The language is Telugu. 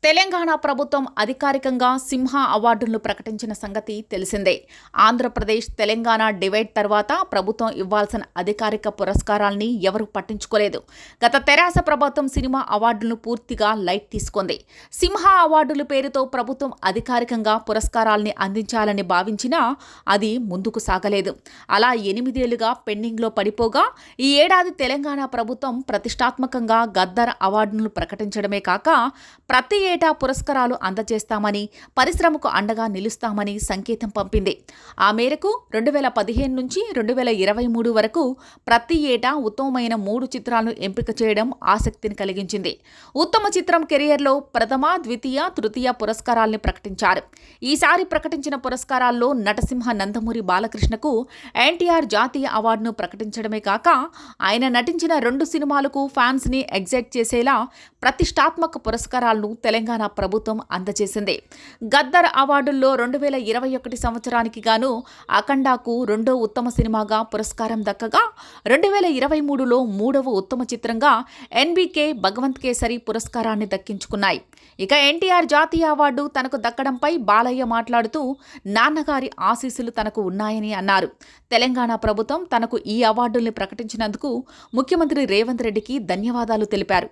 తెలంగాణ ప్రభుత్వం అధికారికంగా సింహ అవార్డులను ప్రకటించిన సంగతి తెలిసిందే. ఆంధ్రప్రదేశ్, తెలంగాణ డివైడ్ తర్వాత ప్రభుత్వం ఇవ్వాల్సిన అధికారిక పురస్కారాల్ని ఎవరూ పట్టించుకోలేదు. గత తెరాస ప్రభుత్వం సినిమా అవార్డులను పూర్తిగా లైట్ తీసుకుంది. సింహ అవార్డుల పేరుతో ప్రభుత్వం అధికారికంగా పురస్కారాల్ని అందించాలని భావించినా అది ముందుకు సాగలేదు. అలా 8 ఏళ్లుగా పెండింగ్లో పడిపోగా ఈ ఏడాది తెలంగాణ ప్రభుత్వం ప్రతిష్టాత్మకంగా గద్దర్ అవార్డులను ప్రకటించడమే కాక ప్రతి ఏటా పురస్కారాలు అందజేస్తామని, పరిశ్రమకు అండగా నిలుస్తామని సంకేతం పంపింది. ఆ మేరకు 2015 నుంచి 2023 వరకు ప్రతి ఏటా ఉత్తమమైన 3 చిత్రాలను ఎంపిక చేయడం ఆసక్తిని కలిగించింది. ఉత్తమ చిత్రం కెరియర్లో ప్రథమ, ద్వితీయ, తృతీయ పురస్కారాల్ని ప్రకటించారు. ఈసారి ప్రకటించిన పురస్కారాల్లో నటసింహ నందమూరి బాలకృష్ణకు ఎన్టీఆర్ జాతీయ అవార్డును ప్రకటించడమే కాక ఆయన నటించిన 2 సినిమాలకు ఫ్యాన్స్ ని ఎగ్జైట్ చేసేలా ప్రతిష్టాత్మక పురస్కారాలను తెలంగాణ ప్రభుత్వం అందజేసింది. గద్దర్ అవార్డుల్లో 2021 సంవత్సరానికి గాను అఖండాకు 2వ ఉత్తమ సినిమాగా పురస్కారం దక్కగా 2023లో 3వ ఉత్తమ చిత్రంగా ఎన్బీకే భగవంత్ కేసరి పురస్కారాన్ని దక్కించుకున్నాయి. ఇక ఎన్టీఆర్ జాతీయ అవార్డు తనకు దక్కడంపై బాలయ్య మాట్లాడుతూ నాన్నగారి ఆశీస్సులు తనకు ఉన్నాయని అన్నారు. తెలంగాణ ప్రభుత్వం తనకు ఈ అవార్డుల్ని ప్రకటించినందుకు ముఖ్యమంత్రి రేవంత్ రెడ్డికి ధన్యవాదాలు తెలిపారు.